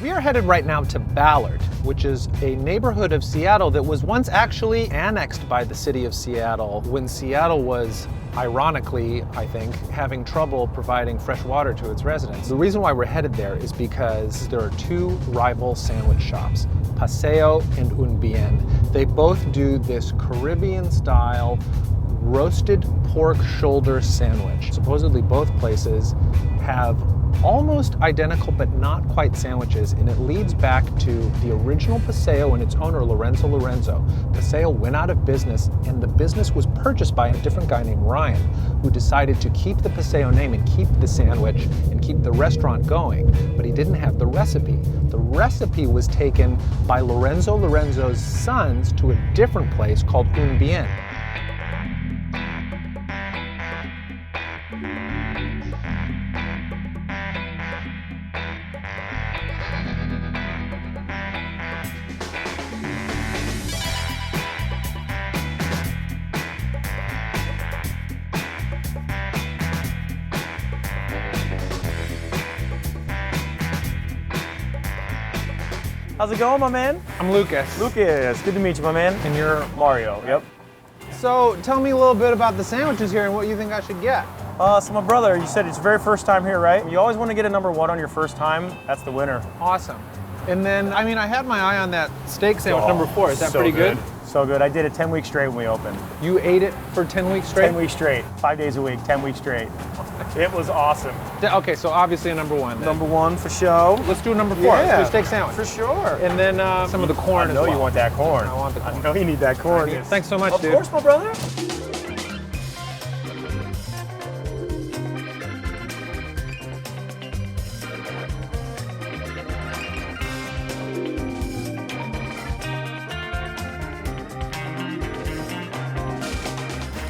We are headed right now to Ballard, which is a neighborhood of Seattle that was once actually annexed by the city of Seattle when Seattle was, ironically, I think, having trouble providing fresh water to its residents. The reason why we're headed there is because there are two rival sandwich shops, Paseo and Un Bien. They both do this Caribbean-style roasted pork shoulder sandwich. Supposedly both places have almost identical but not quite sandwiches, and it leads back to the original Paseo and its owner, Lorenzo. Paseo went out of business, and the business was purchased by a different guy named Ryan, who decided to keep the Paseo name and keep the sandwich and keep the restaurant going, but he didn't have the recipe. The recipe was taken by Lorenzo's sons to a different place called Un Bien. How's it going, my man? I'm Lucas. Lucas, good to meet you, my man. And you're Mario, yep. So tell me a little bit about the sandwiches here and what you think I should get. So my brother, you said it's your very first time here, right? You always want to get a #1 on your first time. That's the winner. Awesome. And then, I mean, I had my eye on that steak sandwich #4. Is that so pretty good? So good. I did it 10 weeks straight when we opened. You ate it for 10 weeks straight? 10 weeks straight. 5 days a week, 10 weeks straight. It was awesome. Okay, so obviously a #1 then. #1 for show. Let's do a #4. Yeah. Let's do a steak sandwich. For sure. And then some of the corn I know as well. you want that corn. I want the corn. I know you need that corn. Thanks so much, dude. Of course, my brother.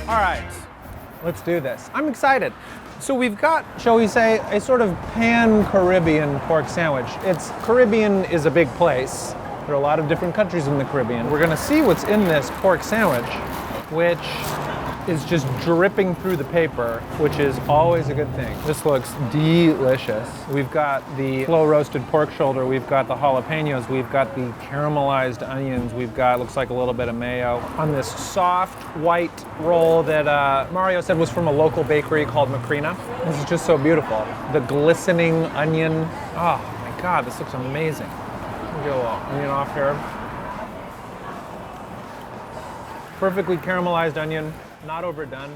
All right, let's do this. I'm excited. So we've got, shall we say, a sort of pan-Caribbean pork sandwich. Caribbean is a big place. There are a lot of different countries in the Caribbean. We're gonna see what's in this pork sandwich, which is just dripping through the paper, which is always a good thing. This looks delicious. We've got the slow roasted pork shoulder, we've got the jalapenos, we've got the caramelized onions, we've got, looks like a little bit of mayo on this soft white roll that Mario said was from a local bakery called Macrina. This is just so beautiful. The glistening onion. Oh my God, this looks amazing. Let me get a little onion off here. Perfectly caramelized onion. Not overdone.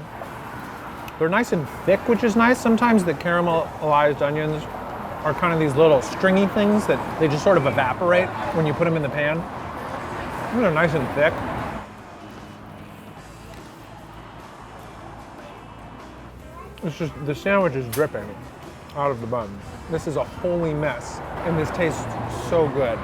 They're nice and thick, which is nice. Sometimes the caramelized onions are kind of these little stringy things that they just sort of evaporate when you put them in the pan. They're nice and thick. It's just, the sandwich is dripping out of the bun. This is a holy mess, and this tastes so good.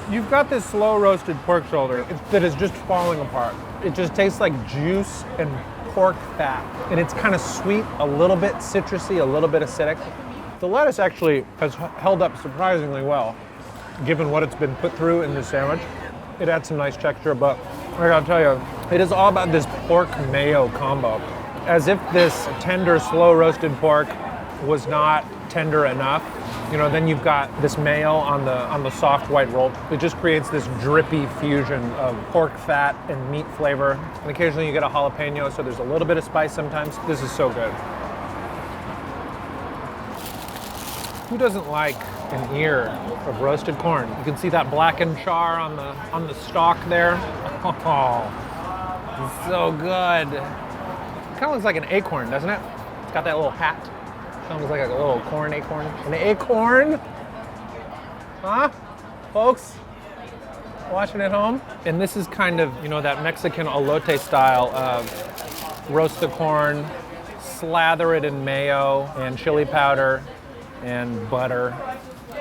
You've got this slow roasted pork shoulder that is just falling apart. It just tastes like juice and pork fat. And it's kind of sweet, a little bit citrusy, a little bit acidic. The lettuce actually has held up surprisingly well, given what it's been put through in this sandwich. It adds some nice texture, but I gotta tell you, it is all about this pork mayo combo. As if this tender, slow roasted pork was not tender enough. You know, then you've got this mayo on the soft white roll. It just creates this drippy fusion of pork fat and meat flavor. And occasionally you get a jalapeno, so there's a little bit of spice sometimes. This is so good. Who doesn't like an ear of roasted corn? You can see that blackened char on the stalk there. Oh, it's so good. It kind of looks like an acorn, doesn't it? It's got that little hat. Sounds like a little corn acorn. An acorn? Huh? Folks? Watching at home? And this is kind of, you know, that Mexican elote style of roast the corn, slather it in mayo and chili powder and butter.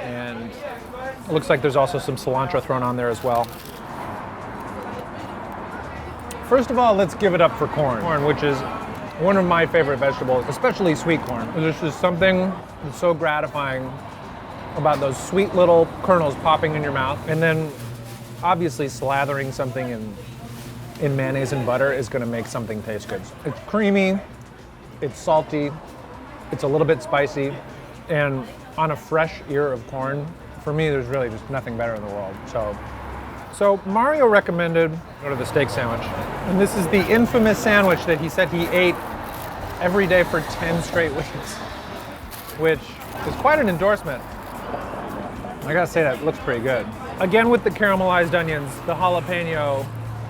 And it looks like there's also some cilantro thrown on there as well. First of all, let's give it up for corn. Corn, which is one of my favorite vegetables, especially sweet corn. There's just something that's so gratifying about those sweet little kernels popping in your mouth. And then obviously slathering something in mayonnaise and butter is gonna make something taste good. It's creamy, it's salty, it's a little bit spicy, and on a fresh ear of corn, for me, there's really just nothing better in the world. So Mario recommended go to the steak sandwich. And this is the infamous sandwich that he said he ate every day for 10 straight weeks, which is quite an endorsement. I gotta say, that looks pretty good. Again, with the caramelized onions, the jalapeno,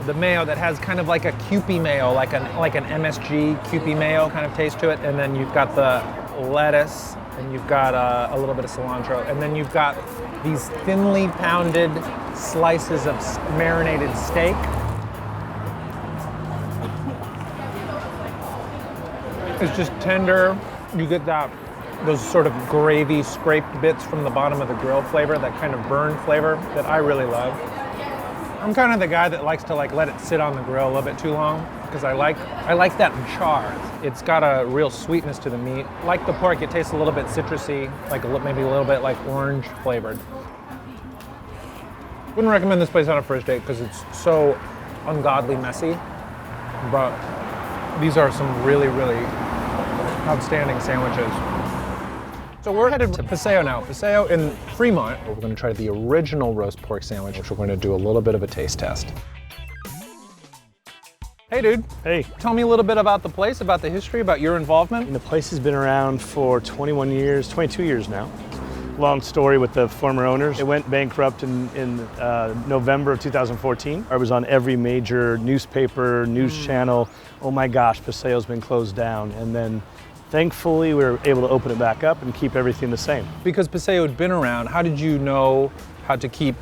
the mayo that has kind of like a Kewpie mayo, like an MSG Kewpie mayo kind of taste to it. And then you've got the lettuce, and you've got a little bit of cilantro, and then you've got these thinly pounded slices of marinated steak. It's just tender. You get those sort of gravy scraped bits from the bottom of the grill flavor, that kind of burn flavor that I really love. I'm kind of the guy that likes to let it sit on the grill a little bit too long, because I like that char. It's got a real sweetness to the meat. Like the pork, it tastes a little bit citrusy, maybe a little bit like orange flavored. Wouldn't recommend this place on a first date because it's so ungodly messy, but these are some really, really outstanding sandwiches. So we're headed to Paseo now. Paseo in Fremont. We're going to try the original roast pork sandwich, which we're going to do a little bit of a taste test. Hey, dude. Hey. Tell me a little bit about the place, about the history, about your involvement. And the place has been around for 21 years, 22 years now. Long story with the former owners. It went bankrupt in November of 2014. I was on every major newspaper, news channel. Oh my gosh, Paseo's been closed down. And then thankfully, we were able to open it back up and keep everything the same. Because Paseo had been around, how did you know how to keep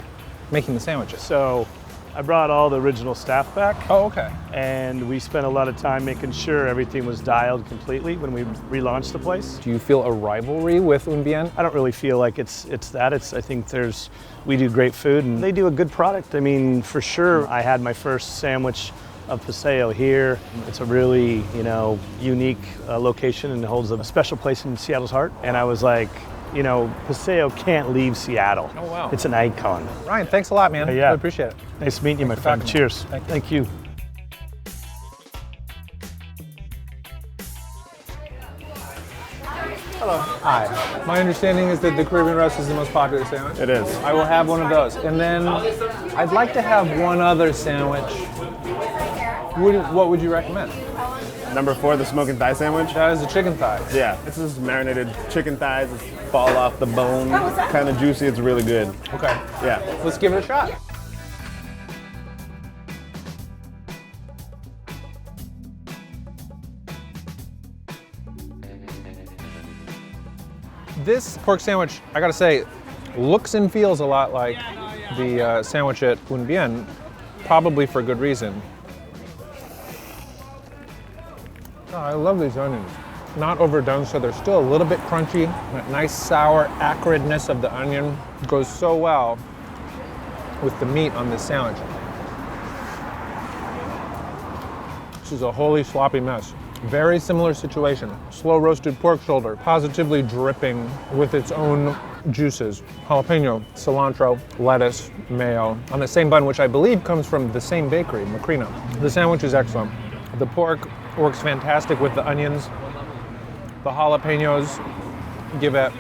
making the sandwiches? So I brought all the original staff back. Oh, okay. And we spent a lot of time making sure everything was dialed completely when we relaunched the place. Do you feel a rivalry with Un Bien? I don't really feel like it's that. I think we do great food and they do a good product. I mean, for sure, I had my first sandwich of Paseo here. It's a really, unique location and it holds a special place in Seattle's heart. And I was like, Paseo can't leave Seattle. Oh, wow. It's an icon. Ryan, thanks a lot, man. Yeah. Really appreciate it. Nice meeting you, my friend. Cheers. Thank you. Hello. Hi. My understanding is that the Caribbean roast is the most popular sandwich. It is. I will have one of those. And then I'd like to have one other sandwich. What would you recommend? Number 4, the smoking thigh sandwich. That is a chicken thigh. Yeah, it's just marinated chicken thighs. It's fall off the bone, kind of juicy. It's really good. Okay. Yeah. Let's give it a shot. This pork sandwich, I gotta say, looks and feels a lot like the sandwich at Un Bien, probably for good reason. Oh, I love these onions. Not overdone, so they're still a little bit crunchy. That nice sour acridness of the onion goes so well with the meat on this sandwich. This is a holy sloppy mess. Very similar situation. Slow roasted pork shoulder, positively dripping with its own juices. Jalapeno, cilantro, lettuce, mayo, on the same bun, which I believe comes from the same bakery, Macrina. The sandwich is excellent. The pork works fantastic with the onions. The jalapenos give it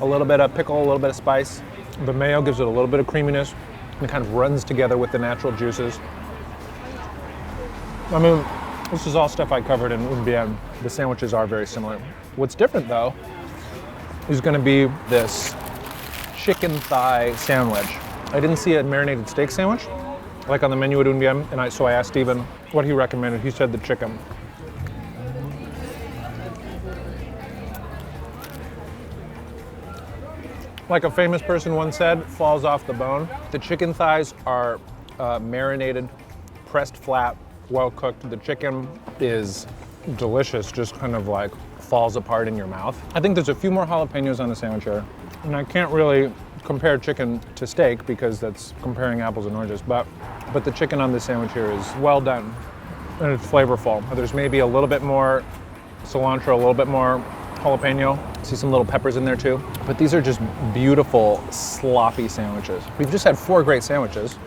a little bit of pickle, a little bit of spice. The mayo gives it a little bit of creaminess and it kind of runs together with the natural juices. I mean, this is all stuff I covered in Un Bien. The sandwiches are very similar. What's different though is going to be this chicken thigh sandwich. I didn't see a marinated steak sandwich like on the menu at Un Bien, and so I asked Steven what he recommended. He said the chicken. Like a famous person once said, falls off the bone. The chicken thighs are marinated, pressed flat, well cooked. The chicken is delicious, just kind of like falls apart in your mouth. I think there's a few more jalapenos on the sandwich here. And I can't really compare chicken to steak because that's comparing apples and oranges, but the chicken on this sandwich here is well done and it's flavorful. There's maybe a little bit more cilantro, a little bit more jalapeno. See some little peppers in there too. But these are just beautiful, sloppy sandwiches. We've just had 4 great sandwiches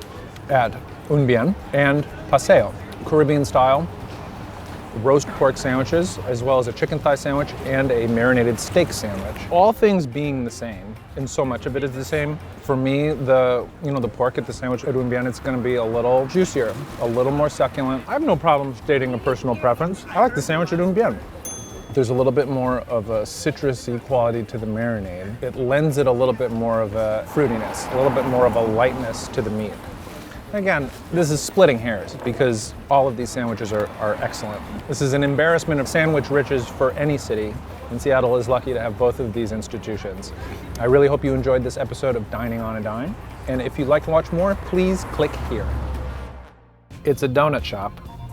at Un Bien and Paseo. Caribbean style, roast pork sandwiches, as well as a chicken thigh sandwich and a marinated steak sandwich. All things being the same, and so much of it is the same. For me, the pork at the sandwich at Un Bien, it's going to be a little juicier, a little more succulent. I have no problem stating a personal preference. I like the sandwich at Un Bien. There's a little bit more of a citrusy quality to the marinade. It lends it a little bit more of a fruitiness, a little bit more of a lightness to the meat. Again, this is splitting hairs because all of these sandwiches are excellent. This is an embarrassment of sandwich riches for any city, and Seattle is lucky to have both of these institutions. I really hope you enjoyed this episode of Dining on a Dime, and if you'd like to watch more, please click here. It's a donut shop,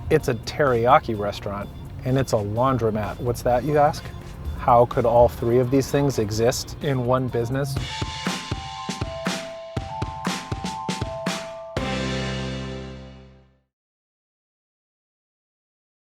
it's a teriyaki restaurant, and it's a laundromat. What's that, you ask? How could all three of these things exist in one business?